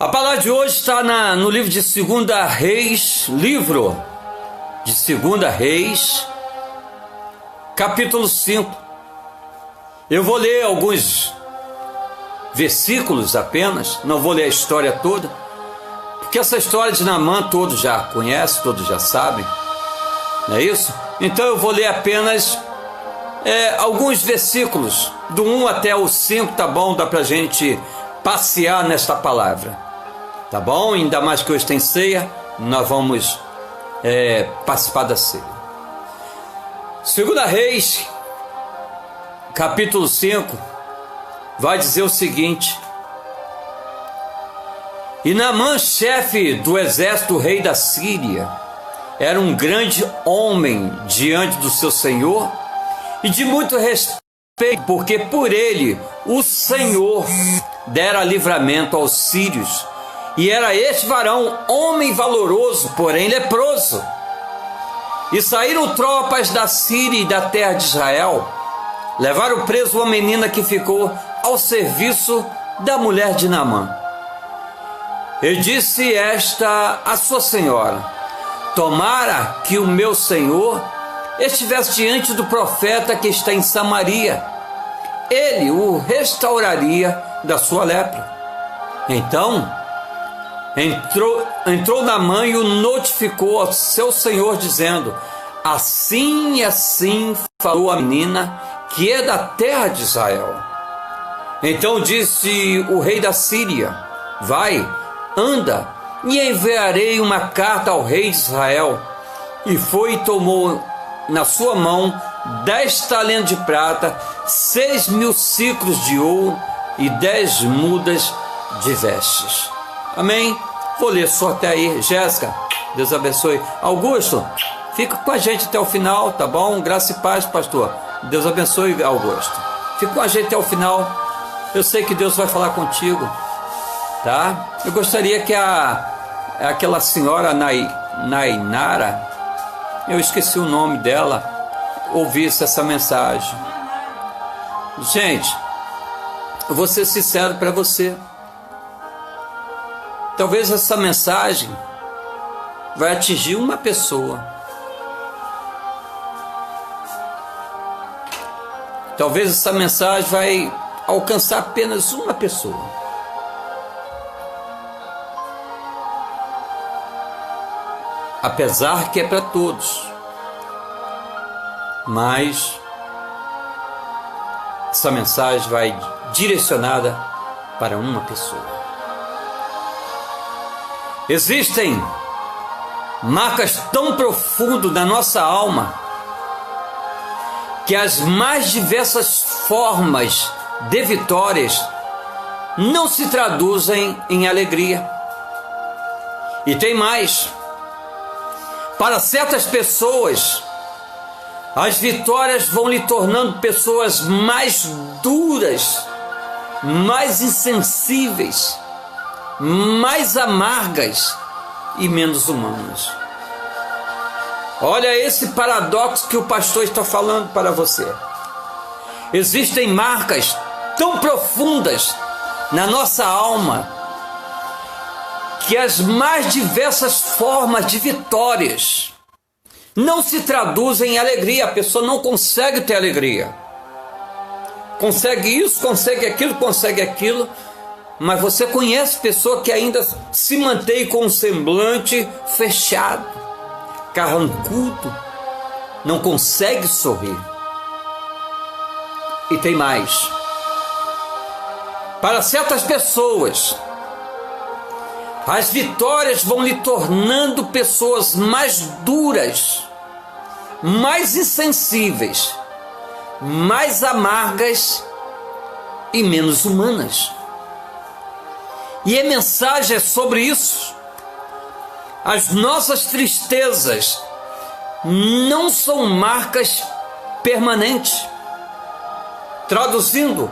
A palavra de hoje está no livro de 2 Reis, capítulo 5. Eu vou ler alguns versículos apenas, não vou ler a história toda, porque essa história de Naamã todos já conhecem, todos já sabem, não é isso? Então eu vou ler apenas alguns versículos, do 1 até o 5, tá bom? Dá pra gente passear nesta palavra, tá bom? Ainda mais que hoje tem ceia, nós vamos participar da ceia. 2 Reis, capítulo 5, vai dizer o seguinte: E Naamã, chefe do exército do rei da Síria, era um grande homem diante do seu senhor e de muito respeito, porque por ele o Senhor dera livramento aos sírios, e era este varão homem valoroso, porém leproso. E saíram tropas da Síria e da terra de Israel, levaram preso uma menina que ficou ao serviço da mulher de Naamã. E disse esta a sua senhora: Tomara que o meu senhor estivesse diante do profeta que está em Samaria, ele o restauraria da sua lepra. Então entrou Naamã e o notificou ao seu senhor, dizendo: Assim e assim falou a menina, que é da terra de Israel. Então disse o rei da Síria: Vai, anda, e enviarei uma carta ao rei de Israel. E foi e tomou na sua mão 10 talentos de prata, 6.000 ciclos de ouro e 10 mudas de vestes. Amém? Vou ler só até aí. Jéssica, Deus abençoe. Augusto, fica com a gente até o final, tá bom? Graça e paz, pastor. Deus abençoe, Augusto. Fica com a gente até o final. Eu sei que Deus vai falar contigo, tá? Eu gostaria que aquela senhora Nainara, eu esqueci o nome dela, ouvisse essa mensagem. Gente, eu vou ser sincero para você. Talvez essa mensagem vai atingir uma pessoa. Talvez essa mensagem vai alcançar apenas uma pessoa. Apesar que é para todos, mas essa mensagem vai direcionada para uma pessoa. Existem marcas tão profundas na nossa alma que as mais diversas formas de vitórias não se traduzem em alegria. E tem mais. Para certas pessoas, as vitórias vão lhe tornando pessoas mais duras, mais insensíveis, mais amargas e menos humanas. Olha esse paradoxo que o pastor está falando para você. Existem marcas tão profundas na nossa alma que as mais diversas formas de vitórias não se traduzem em alegria. A pessoa não consegue ter alegria. Consegue isso, consegue aquilo, mas você conhece pessoa que ainda se mantém com um semblante fechado, carrancudo, não consegue sorrir. E tem mais. Para certas pessoas, as vitórias vão lhe tornando pessoas mais duras, mais insensíveis, mais amargas e menos humanas. E a mensagem é sobre isso. As nossas tristezas não são marcas permanentes. Traduzindo,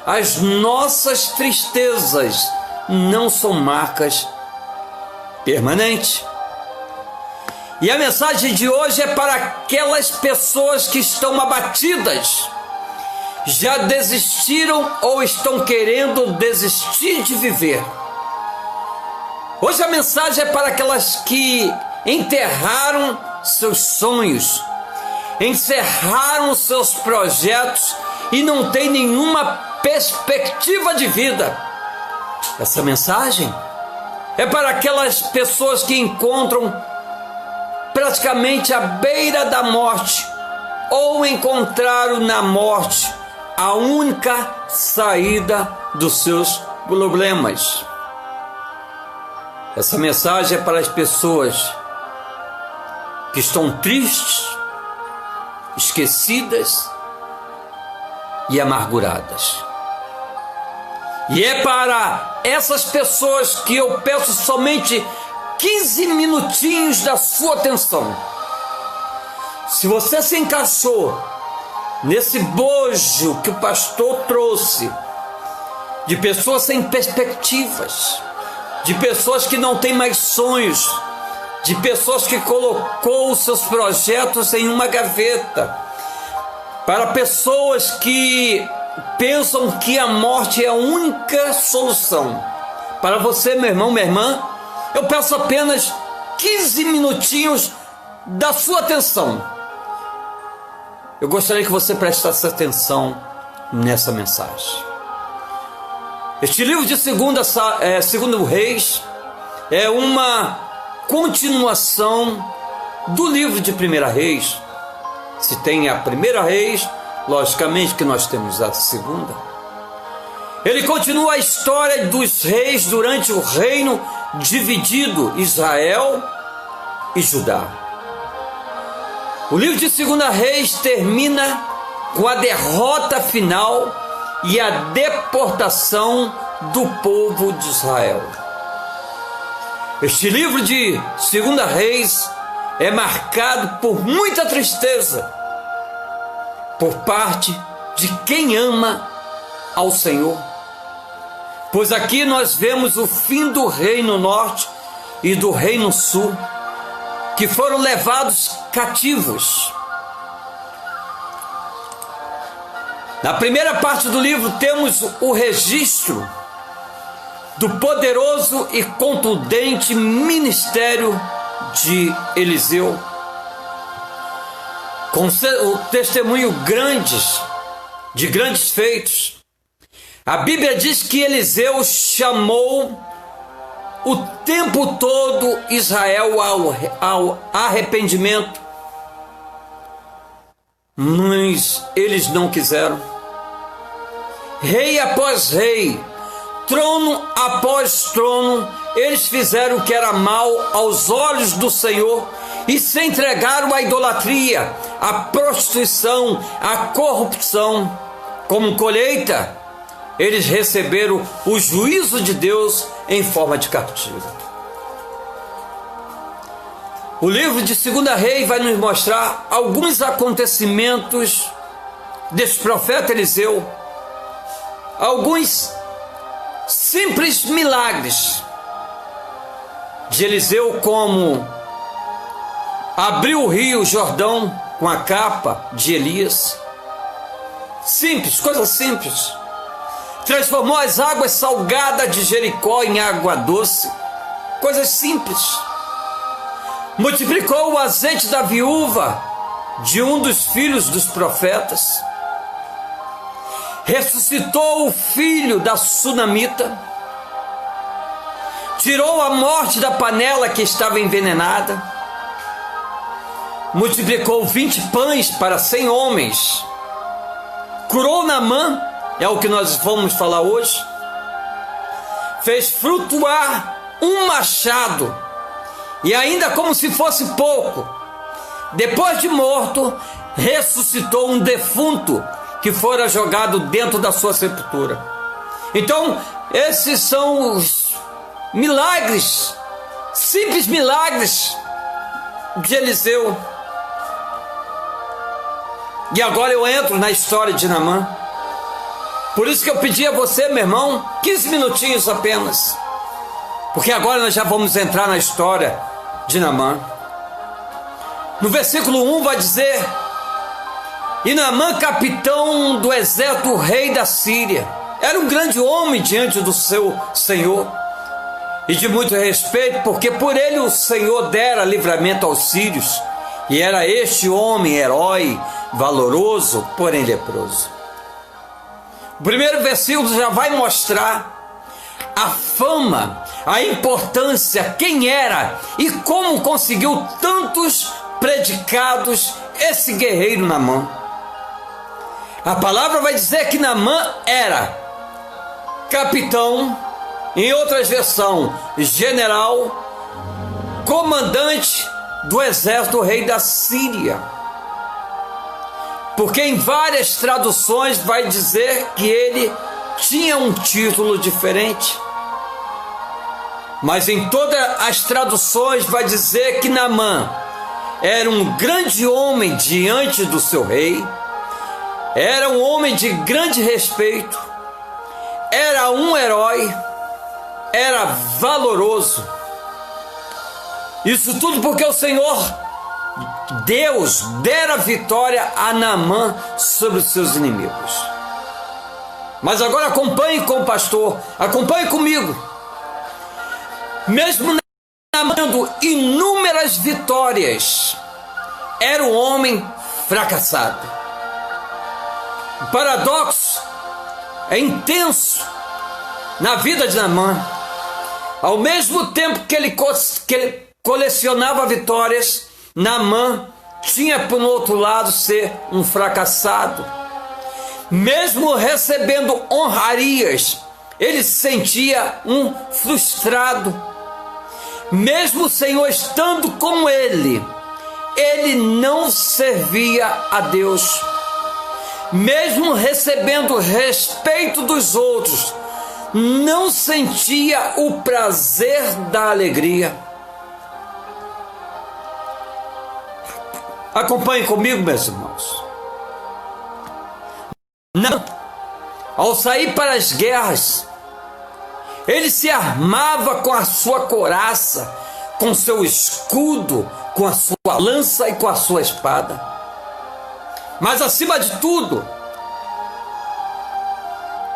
as nossas tristezas não são marcas permanentes. E a mensagem de hoje é para aquelas pessoas que estão abatidas, já desistiram ou estão querendo desistir de viver. Hoje a mensagem é para aquelas que enterraram seus sonhos, encerraram seus projetos e não tem nenhuma perspectiva de vida. Essa mensagem é para aquelas pessoas que encontram praticamente à beira da morte ou encontraram na morte a única saída dos seus problemas. Essa mensagem é para as pessoas que estão tristes, esquecidas e amarguradas. E é para essas pessoas que eu peço somente 15 minutinhos da sua atenção. Se você se encaixou nesse bojo que o pastor trouxe, de pessoas sem perspectivas, de pessoas que não têm mais sonhos, de pessoas que colocou os seus projetos em uma gaveta, para pessoas que pensam que a morte é a única solução. Para você, meu irmão, minha irmã, eu peço apenas 15 minutinhos da sua atenção. Eu gostaria que você prestasse atenção nessa mensagem. Este livro de Segundo Reis é uma continuação do livro de Primeira Reis. Se tem a Primeira Reis, logicamente que nós temos a segunda. Ele continua a história dos reis durante o reino dividido Israel e Judá. O livro de Segunda Reis termina com a derrota final e a deportação do povo de Israel. Este livro de Segunda Reis é marcado por muita tristeza por parte de quem ama ao Senhor, pois aqui nós vemos o fim do reino norte e do reino sul, que foram levados cativos. Na primeira parte do livro temos o registro do poderoso e contundente ministério de Eliseu, com o testemunho de grandes feitos. A Bíblia diz que Eliseu chamou o tempo todo Israel ao arrependimento, mas eles não quiseram. Rei após rei, trono após trono, eles fizeram o que era mal aos olhos do Senhor e se entregaram à idolatria, à prostituição, à corrupção. Como colheita, eles receberam o juízo de Deus em forma de castigo. O livro de Segunda Reis vai nos mostrar alguns acontecimentos desse profeta Eliseu, alguns simples milagres de Eliseu, como abriu o rio Jordão com a capa de Elias. Simples, coisa simples. Transformou as águas salgadas de Jericó em água doce. Coisas simples. Multiplicou o azeite da viúva de um dos filhos dos profetas. Ressuscitou o filho da sunamita. Tirou a morte da panela que estava envenenada. Multiplicou 20 pães para 100 homens. Curou Naamã, é o que nós vamos falar hoje. Fez flutuar um machado, e ainda como se fosse pouco, depois de morto, ressuscitou um defunto que fora jogado dentro da sua sepultura. Então, esses são os milagres, simples milagres de Eliseu. E agora eu entro na história de Naamã. Por isso que eu pedi a você, meu irmão, 15 minutinhos apenas, porque agora nós já vamos entrar na história de Naamã. No versículo 1 vai dizer: e Naamã, capitão do exército, rei da Síria, era um grande homem diante do seu senhor, e de muito respeito, porque por ele o Senhor dera livramento aos sírios, e era este homem herói, valoroso, porém leproso. O primeiro versículo já vai mostrar a fama, a importância, quem era e como conseguiu tantos predicados esse guerreiro Naamã. A palavra vai dizer que Naamã era capitão, em outras versões, general, comandante do exército do rei da Síria. Porque em várias traduções vai dizer que ele tinha um título diferente. Mas em todas as traduções vai dizer que Naamã era um grande homem diante do seu rei, era um homem de grande respeito, era um herói, era valoroso. Isso tudo porque o Senhor, Deus, dera vitória a Naamã sobre os seus inimigos. Mas agora acompanhe com o pastor, acompanhe comigo. Mesmo Naamã tendo inúmeras vitórias, era um homem fracassado. O paradoxo é intenso na vida de Naamã. Ao mesmo tempo que ele colecionava vitórias, Naamã tinha por outro lado ser um fracassado. Mesmo recebendo honrarias, ele se sentia um frustrado. Mesmo o Senhor estando com ele não servia a Deus. Mesmo recebendo respeito dos outros, não sentia o prazer da alegria. Acompanhe comigo, meus irmãos. Não, ao sair para as guerras, ele se armava com a sua couraça, com seu escudo, com a sua lança e com a sua espada. Mas acima de tudo,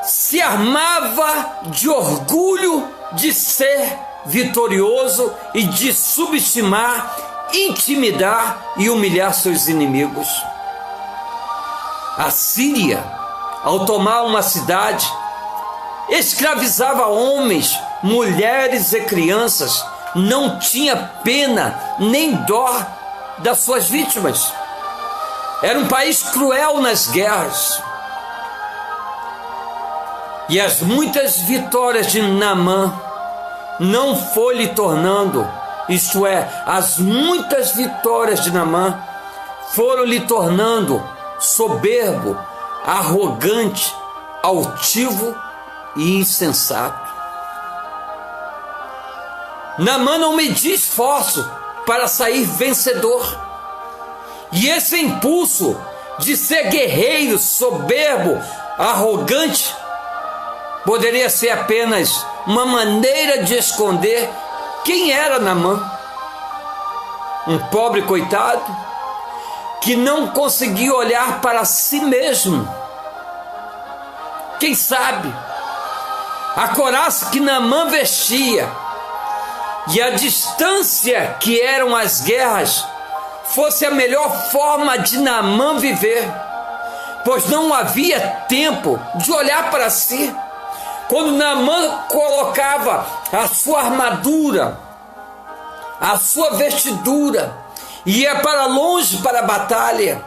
se armava de orgulho de ser vitorioso e de subestimar, intimidar e humilhar seus inimigos. A Síria, ao tomar uma cidade, escravizava homens, mulheres e crianças, não tinha pena nem dó das suas vítimas. Era um país cruel nas guerras. E as muitas vitórias de Naamã não foi lhe tornando, isto é, as muitas vitórias de Naamã foram lhe tornando soberbo, arrogante, altivo e insensato. Naamã não media esforço para sair vencedor. E esse impulso de ser guerreiro, soberbo, arrogante, poderia ser apenas uma maneira de esconder quem era Naamã. Um pobre coitado que não conseguia olhar para si mesmo. Quem sabe a couraça que Naamã vestia e a distância que eram as guerras fosse a melhor forma de Naamã viver, pois não havia tempo de olhar para si. Quando Naamã colocava a sua armadura, a sua vestidura, e ia para longe para a batalha,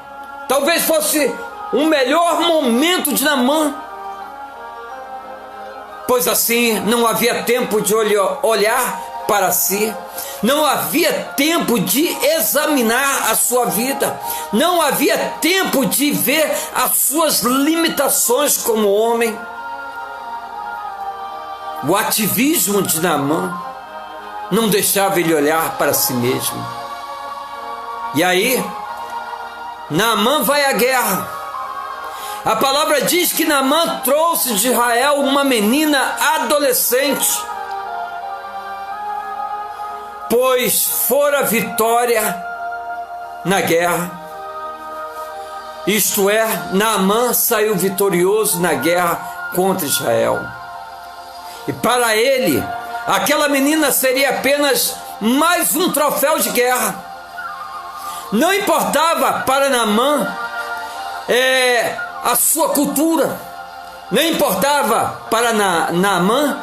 talvez fosse o melhor momento de Naamã, pois assim não havia tempo de olhar para si, não havia tempo de examinar a sua vida, não havia tempo de ver as suas limitações como homem. O ativismo de Naamã não deixava ele olhar para si mesmo. E aí, Naamã vai à guerra. A palavra diz que Naamã trouxe de Israel uma menina adolescente, pois fora vitória na guerra. Isto é, Naamã saiu vitorioso na guerra contra Israel. E para ele, aquela menina seria apenas mais um troféu de guerra. Não importava para Naamã a sua cultura, não importava para Naamã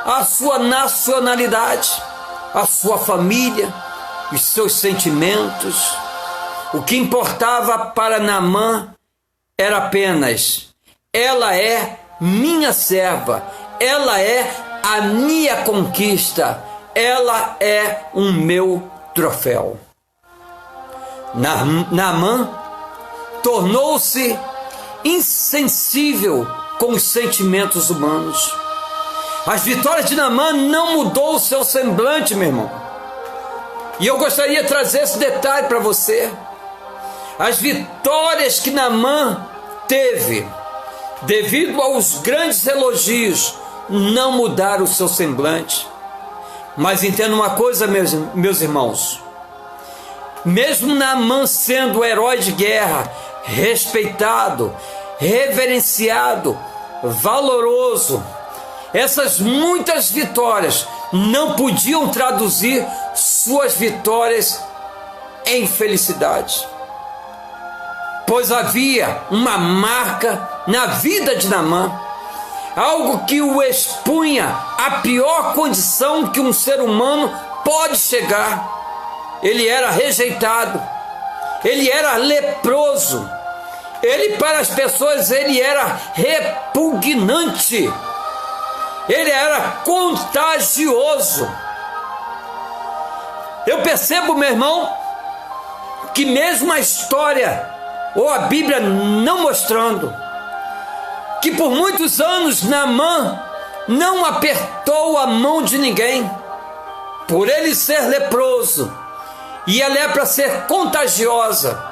a sua nacionalidade, a sua família, os seus sentimentos. O que importava para Naamã era apenas: ela é minha serva, ela é a minha conquista, ela é o meu troféu. Naamã tornou-se insensível com os sentimentos humanos. As vitórias de Naamã não mudou o seu semblante, meu irmão. E eu gostaria de trazer esse detalhe para você. As vitórias que Naamã teve, devido aos grandes elogios, não mudaram o seu semblante. Mas entenda uma coisa, meus irmãos. Mesmo Naamã sendo herói de guerra, respeitado, reverenciado, valoroso, essas muitas vitórias não podiam traduzir suas vitórias em felicidade. Pois havia uma marca na vida de Naamã, algo que o expunha à pior condição que um ser humano pode chegar. Ele era rejeitado, ele era leproso, ele, para as pessoas, ele era repugnante, ele era contagioso. Eu percebo, meu irmão, que mesmo a história ou a Bíblia não mostrando que por muitos anos Naamã não apertou a mão de ninguém, por ele ser leproso e a lepra ser contagiosa,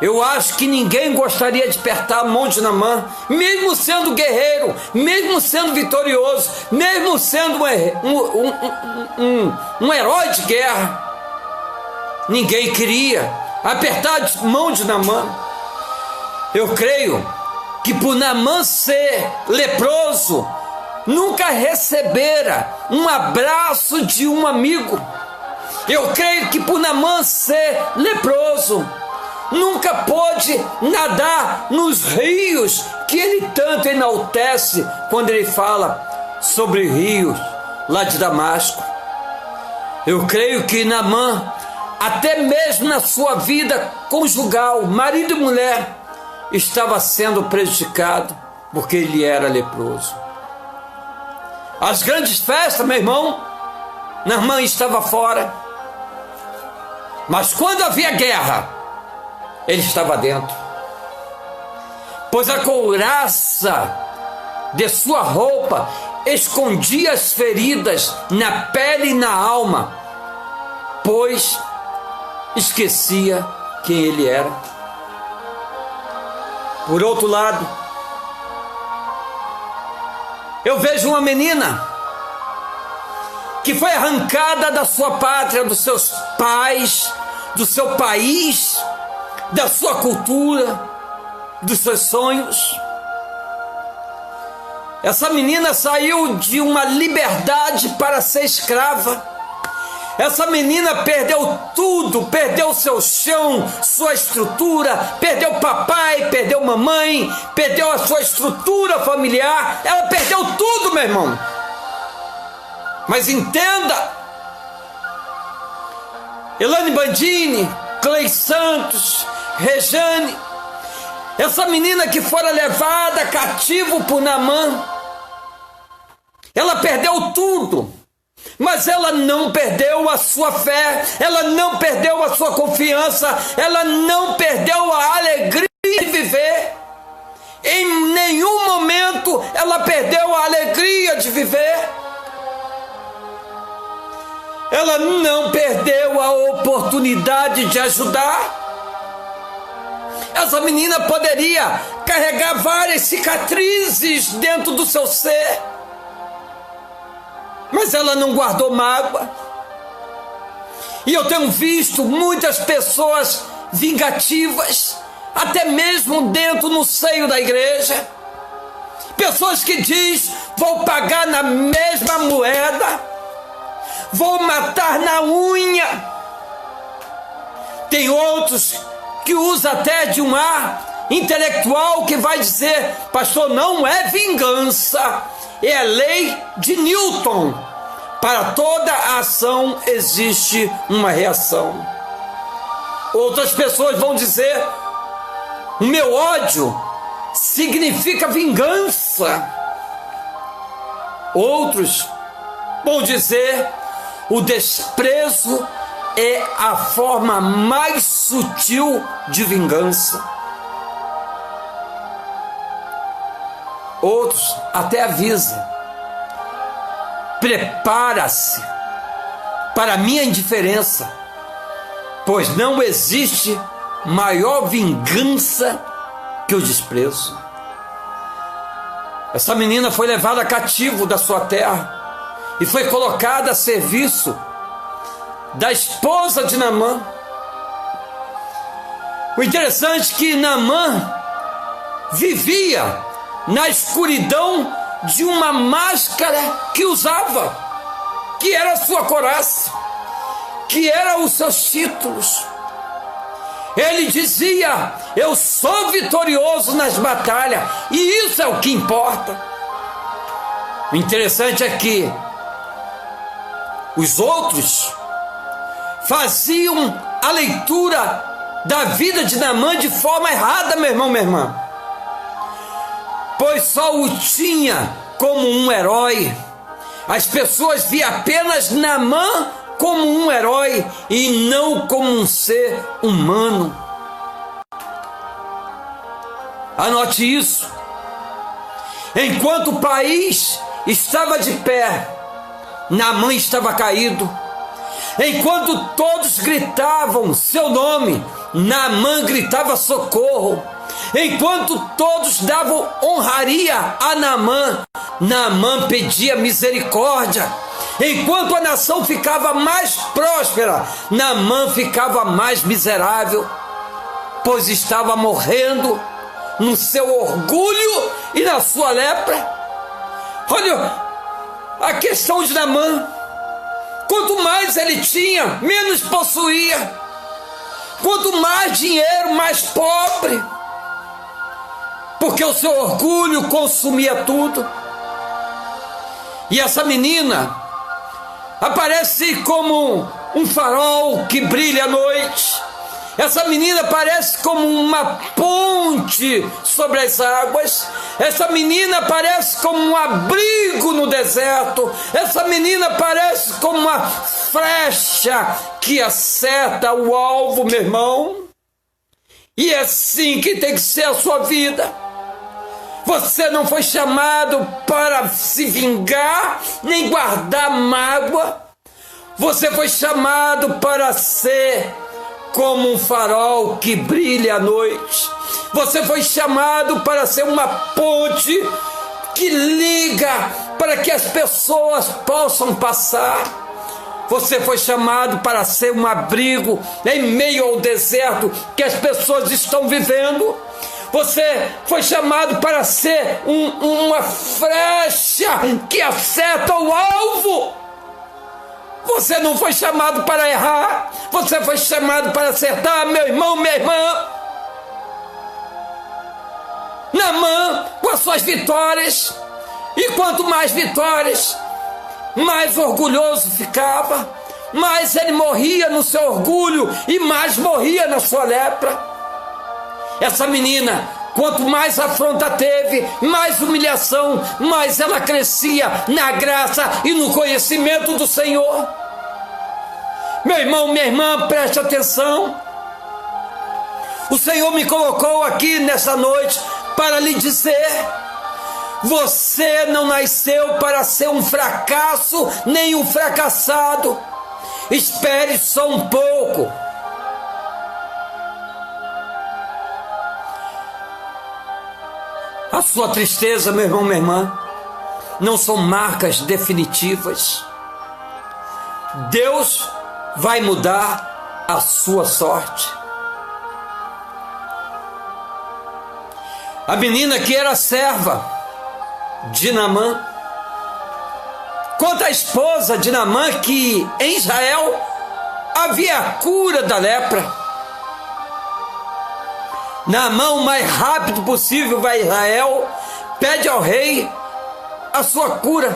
eu acho que ninguém gostaria de apertar a mão de Naamã, mesmo sendo guerreiro, mesmo sendo vitorioso, mesmo sendo um herói de guerra. Ninguém queria apertar a mão de Naamã. Eu creio que por Naamã ser leproso, nunca recebera um abraço de um amigo. Eu creio que por Naamã ser leproso, nunca pôde nadar nos rios que ele tanto enaltece quando ele fala sobre rios lá de Damasco. Eu creio que Naamã, até mesmo na sua vida conjugal, marido e mulher, estava sendo prejudicado porque ele era leproso. As grandes festas, meu irmão, Naamã estava fora, mas quando havia guerra, ele estava dentro, pois a couraça de sua roupa escondia as feridas na pele e na alma, pois esquecia quem ele era. Por outro lado, eu vejo uma menina que foi arrancada da sua pátria, dos seus pais, do seu país, da sua cultura, dos seus sonhos. Essa menina saiu de uma liberdade para ser escrava. Essa menina perdeu tudo, perdeu seu chão, sua estrutura, perdeu papai, perdeu mamãe, perdeu a sua estrutura familiar, ela perdeu tudo, meu irmão. Mas entenda, Elaine Bandini, Clay Santos, Rejane, essa menina que fora levada cativo por Naamã, ela perdeu tudo, mas ela não perdeu a sua fé, ela não perdeu a sua confiança, ela não perdeu a alegria de viver. Em nenhum momento ela perdeu a alegria de viver. Ela não perdeu a oportunidade de ajudar. Essa menina poderia carregar várias cicatrizes dentro do seu ser, mas ela não guardou mágoa. E eu tenho visto muitas pessoas vingativas, até mesmo dentro no seio da igreja, pessoas que diz: vou pagar na mesma moeda, vou matar na unha. Tem outros que usam até de um ar intelectual que vai dizer: pastor, não é vingança, é lei de Newton. Para toda ação existe uma reação. Outras pessoas vão dizer: o meu ódio significa vingança. Outros vão dizer: o desprezo é a forma mais sutil de vingança. Outros até avisam: prepara-se para a minha indiferença, pois não existe maior vingança que o desprezo. Essa menina foi levada cativo da sua terra e foi colocada a serviço da esposa de Naamã. O interessante é que Naamã vivia na escuridão de uma máscara que usava, que era a sua couraça, que eram os seus títulos. Ele dizia: eu sou vitorioso nas batalhas, e isso é o que importa. O interessante é que os outros faziam a leitura da vida de Naamã de forma errada, meu irmão, minha irmã, pois só o tinha como um herói. As pessoas viam apenas Naamã como um herói e não como um ser humano. Anote isso. Enquanto o país estava de pé, Naamã estava caído. Enquanto todos gritavam seu nome, Naamã gritava socorro. Enquanto todos davam honraria a Naamã, Naamã pedia misericórdia. Enquanto a nação ficava mais próspera, Naamã ficava mais miserável, pois estava morrendo no seu orgulho e na sua lepra. Olha a questão de Naamã: quanto mais ele tinha, menos possuía. Quanto mais dinheiro, mais pobre, porque o seu orgulho consumia tudo. E essa menina aparece como um farol que brilha à noite. Essa menina parece como uma ponte sobre as águas. Essa menina parece como um abrigo no deserto. Essa menina parece como uma flecha que acerta o alvo, meu irmão. E é assim que tem que ser a sua vida. Você não foi chamado para se vingar, nem guardar mágoa. Você foi chamado para ser como um farol que brilha à noite. Você foi chamado para ser uma ponte que liga para que as pessoas possam passar. Você foi chamado para ser um abrigo em meio ao deserto que as pessoas estão vivendo. Você foi chamado para ser uma flecha que acerta o alvo. Você não foi chamado para errar, você foi chamado para acertar, meu irmão, minha irmã. Naamã, com as suas vitórias, e quanto mais vitórias, mais orgulhoso ficava, mais ele morria no seu orgulho e mais morria na sua lepra. Essa menina, quanto mais afronta teve, mais humilhação, mais ela crescia na graça e no conhecimento do Senhor. Meu irmão, minha irmã, preste atenção. O Senhor me colocou aqui nessa noite para lhe dizer: você não nasceu para ser um fracasso, nem um fracassado. Espere só um pouco. A sua tristeza, meu irmão, minha irmã, não são marcas definitivas. Deus vai mudar a sua sorte. A menina que era serva de Naamã conta a esposa de Naamã que em Israel havia a cura da lepra. Naamã, o mais rápido possível, vai a Israel, pede ao rei a sua cura.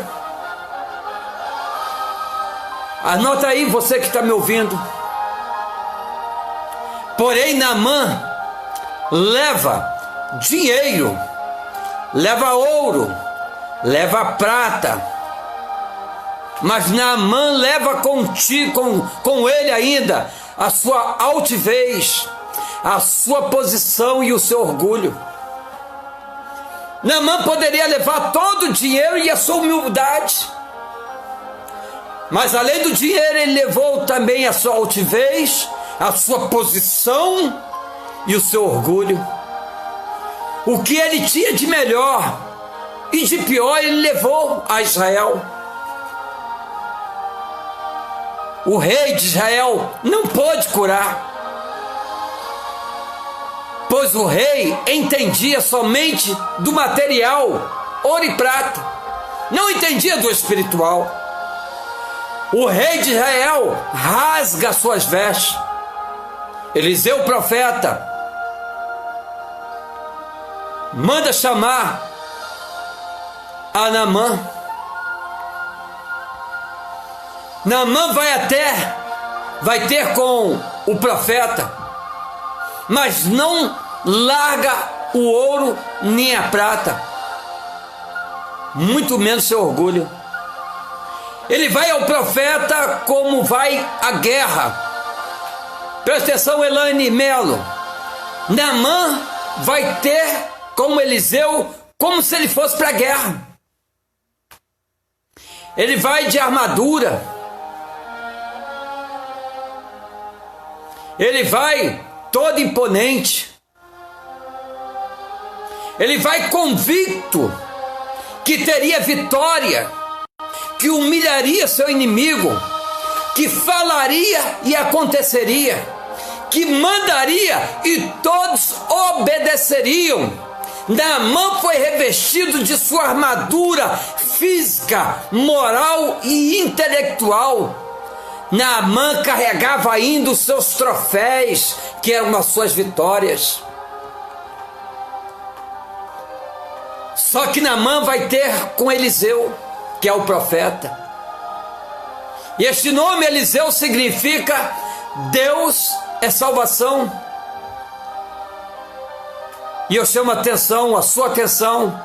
Anota aí, você que está me ouvindo. Porém, Naamã leva dinheiro, leva ouro, leva prata, mas Naamã leva com ele ainda a sua altivez, a sua posição e o seu orgulho. Naamã poderia levar todo o dinheiro e a sua humildade, mas além do dinheiro ele levou também a sua altivez, a sua posição e o seu orgulho. O que ele tinha de melhor e de pior ele levou a Israel. O rei de Israel não pôde curar, pois o rei entendia somente do material, ouro e prata, não entendia do espiritual. O rei de Israel rasga suas vestes. Eliseu, profeta, manda chamar a Naamã. Naamã vai ter com o profeta, mas não larga o ouro nem a prata, muito menos seu orgulho. Ele vai ao profeta como vai à guerra. Presta atenção, Elaine Melo. Naamã vai ter como Eliseu, como se ele fosse para a guerra. Ele vai de armadura. Ele vai todo imponente. Ele vai convicto que teria vitória, que humilharia seu inimigo, que falaria e aconteceria, que mandaria e todos obedeceriam. Naamã foi revestido de sua armadura física, moral e intelectual. Naamã carregava ainda os seus troféus, que eram as suas vitórias. Só que Naamã vai ter com Eliseu, que é o profeta. E este nome Eliseu significa Deus é salvação. E eu chamo a sua atenção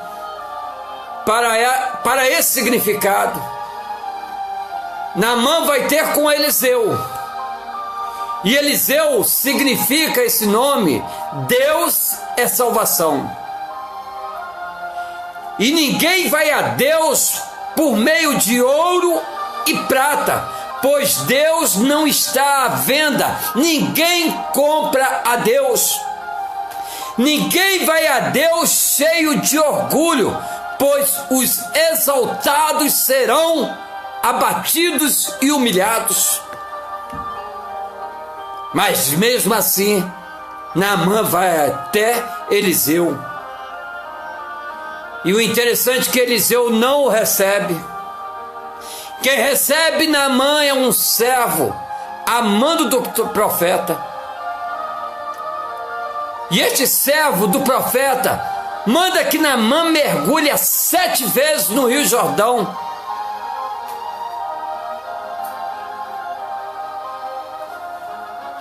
para esse significado. Naamã vai ter com Eliseu. E Eliseu significa esse nome, Deus é salvação. E ninguém vai a Deus por meio de ouro e prata, pois Deus não está à venda. Ninguém compra a Deus. Ninguém vai a Deus cheio de orgulho, pois os exaltados serão abatidos e humilhados. Mas mesmo assim, Naamã vai até Eliseu. E o interessante é que Eliseu não o recebe. Quem recebe Naamã é um servo, amando do profeta. E este servo do profeta manda que Naamã mergulhe 7 vezes no Rio Jordão.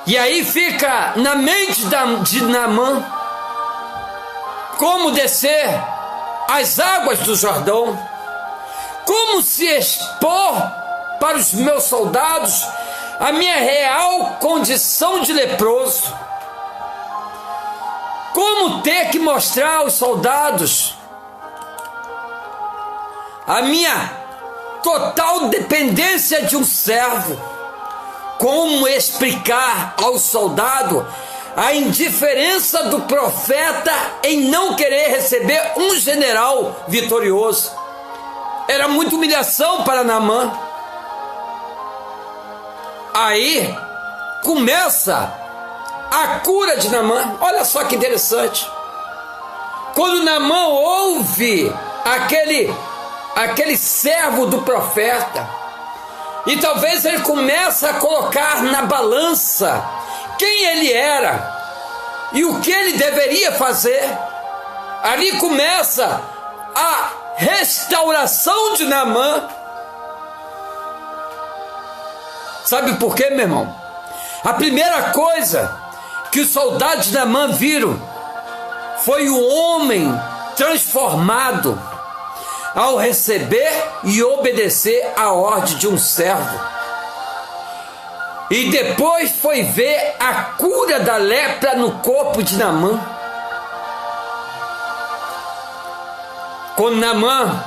E aí fica na mente de Naamã como descer as águas do Jordão, como se expor para os meus soldados a minha real condição de leproso, como ter que mostrar aos soldados a minha total dependência de um servo, como explicar ao soldado a indiferença do profeta em não querer receber um general vitorioso. Era muita humilhação para Naamã. Aí começa a cura de Naamã. Olha só que interessante. Quando Naamã ouve aquele servo do profeta. E talvez ele comece a colocar na balança quem ele era e o que ele deveria fazer. Ali começa a restauração de Naamã. Sabe por quê, meu irmão? A primeira coisa que os soldados de Naamã viram foi o homem transformado ao receber e obedecer a ordem de um servo. E depois foi ver a cura da lepra no corpo de Naamã. Quando Naamã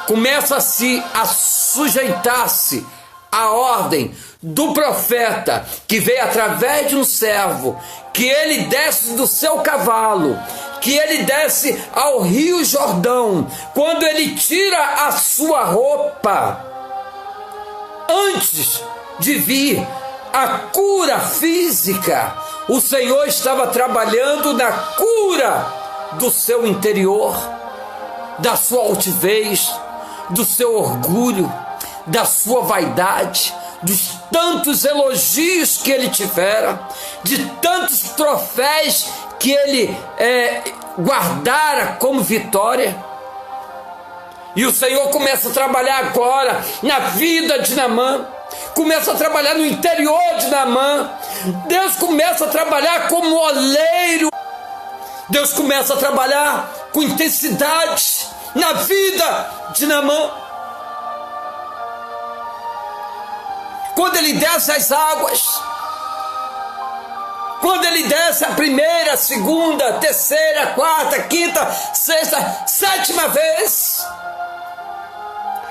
começa a sujeitar-se à ordem do profeta, que veio através de um servo, que ele desce do seu cavalo, que ele desce ao Rio Jordão, quando ele tira a sua roupa, antes de vir a cura física, o Senhor estava trabalhando na cura do seu interior, da sua altivez, do seu orgulho, da sua vaidade, dos tantos elogios que ele tivera, de tantos troféus que ele guardara como vitória. E o Senhor começa a trabalhar agora na vida de Naamã, começa a trabalhar no interior de Naamã. Deus começa a trabalhar como oleiro. Deus começa a trabalhar com intensidade na vida de Naamã. Quando ele desce as águas, quando ele desce a primeira, a segunda, a terceira, a quarta, a quinta, sexta, sétima vez,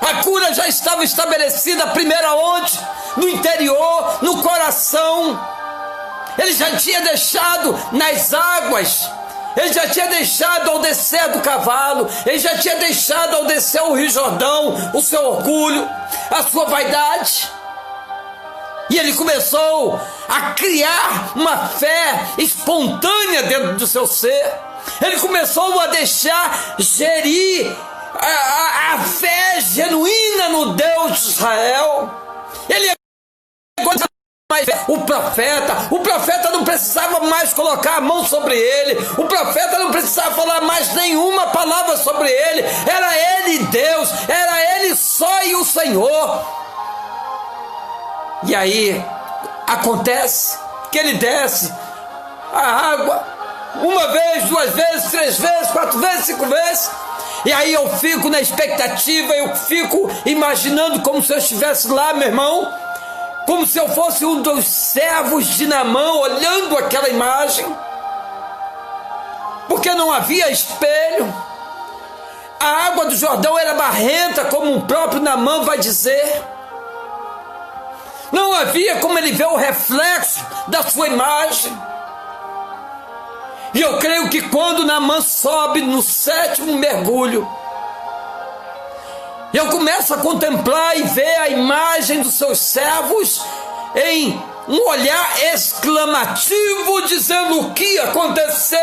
a cura já estava estabelecida. A primeira onde? No interior, no coração. Ele já tinha deixado nas águas, ele já tinha deixado ao descer do cavalo, ele já tinha deixado ao descer o Rio Jordão o seu orgulho, a sua vaidade. E ele começou a criar uma fé espontânea dentro do seu ser. Ele começou a deixar gerir a fé genuína no Deus de Israel. Ele mais o profeta não precisava mais colocar a mão sobre ele, o profeta não precisava falar mais nenhuma palavra sobre ele, era ele Deus, era ele só e o Senhor. E aí acontece que ele desce a água uma vez, duas vezes, três vezes, quatro vezes, cinco vezes. E aí eu fico na expectativa, eu fico imaginando como se eu estivesse lá, meu irmão, como se eu fosse um dos servos de Naamã, olhando aquela imagem, porque não havia espelho. A água do Jordão era barrenta, como o próprio Naamã vai dizer. Não havia como ele ver o reflexo da sua imagem. E eu creio que quando Naamã sobe no sétimo mergulho, eu começo a contemplar e ver a imagem dos seus servos em um olhar exclamativo, dizendo: o que aconteceu?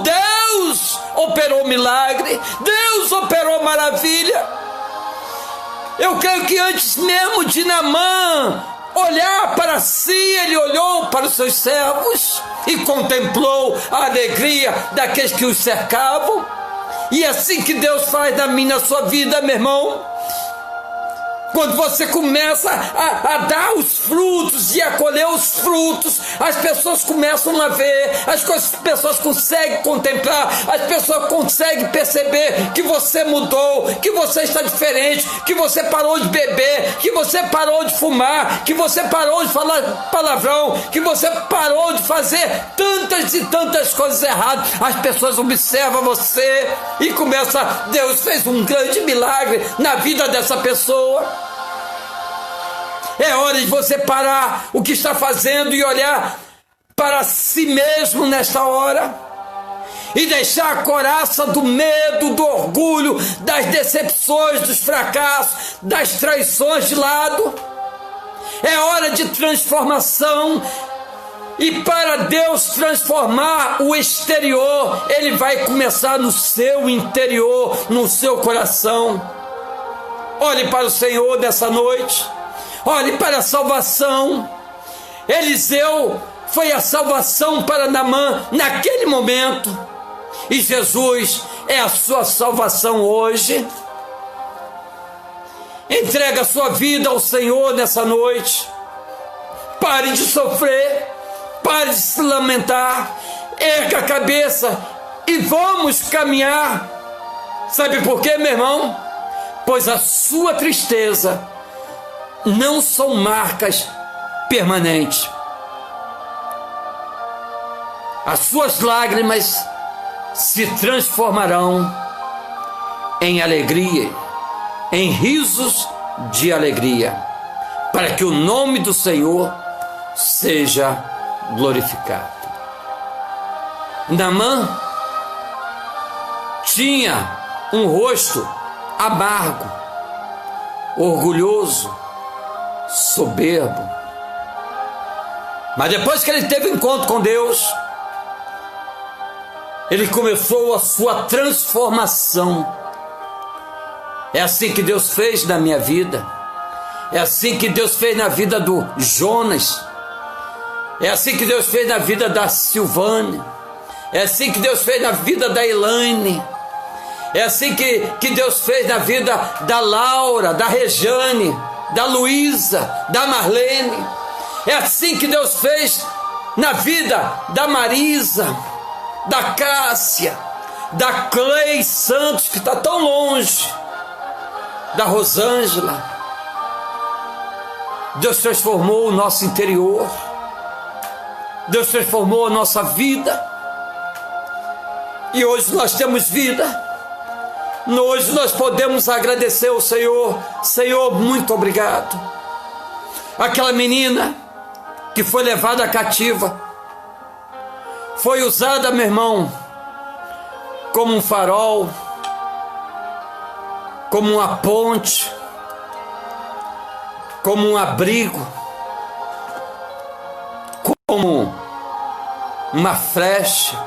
Deus operou milagre, Deus operou maravilha. Eu creio que antes mesmo de Naamã olhar para si, ele olhou para os seus servos e contemplou a alegria daqueles que os cercavam. E é assim que Deus faz na minha, na sua vida, meu irmão. Quando você começa a dar os frutos e a colher os frutos, as pessoas começam a ver, as pessoas conseguem contemplar, as pessoas conseguem perceber que você mudou, que você está diferente, que você parou de beber, que você parou de fumar, que você parou de falar palavrão, que você parou de fazer tantas e tantas coisas erradas. As pessoas observam você e começam: Deus fez um grande milagre na vida dessa pessoa. É hora de você parar o que está fazendo e olhar para si mesmo nesta hora e deixar a couraça do medo, do orgulho, das decepções, dos fracassos, das traições de lado. É hora de transformação. E para Deus transformar o exterior, Ele vai começar no seu interior, no seu coração. Olhe para o Senhor nessa noite. Olhe para a salvação. Eliseu foi a salvação para Naamã naquele momento. E Jesus é a sua salvação hoje. Entrega a sua vida ao Senhor nessa noite. Pare de sofrer. Pare de se lamentar. Erga a cabeça e vamos caminhar. Sabe por quê, meu irmão? Pois a sua tristeza não são marcas permanentes. As suas lágrimas se transformarão em alegria, em risos de alegria, para que o nome do Senhor seja glorificado. Naamã tinha um rosto amargo, orgulhoso, soberbo. Mas depois que ele teve encontro com Deus, ele começou a sua transformação. É assim que Deus fez na minha vida. É assim que Deus fez na vida do Jonas. É assim que Deus fez na vida da Silvânia. É assim que Deus fez na vida da Elaine. É assim que Deus fez na vida da Laura, da Rejane, da Luísa, da Marlene. É assim que Deus fez na vida da Marisa, da Cássia, da Clei Santos, que está tão longe, da Rosângela. Deus transformou o nosso interior. Deus transformou a nossa vida. E hoje nós temos vida. Hoje nós podemos agradecer ao Senhor. Senhor, muito obrigado. Aquela menina que foi levada cativa foi usada, meu irmão, como um farol, como uma ponte, como um abrigo, como uma flecha,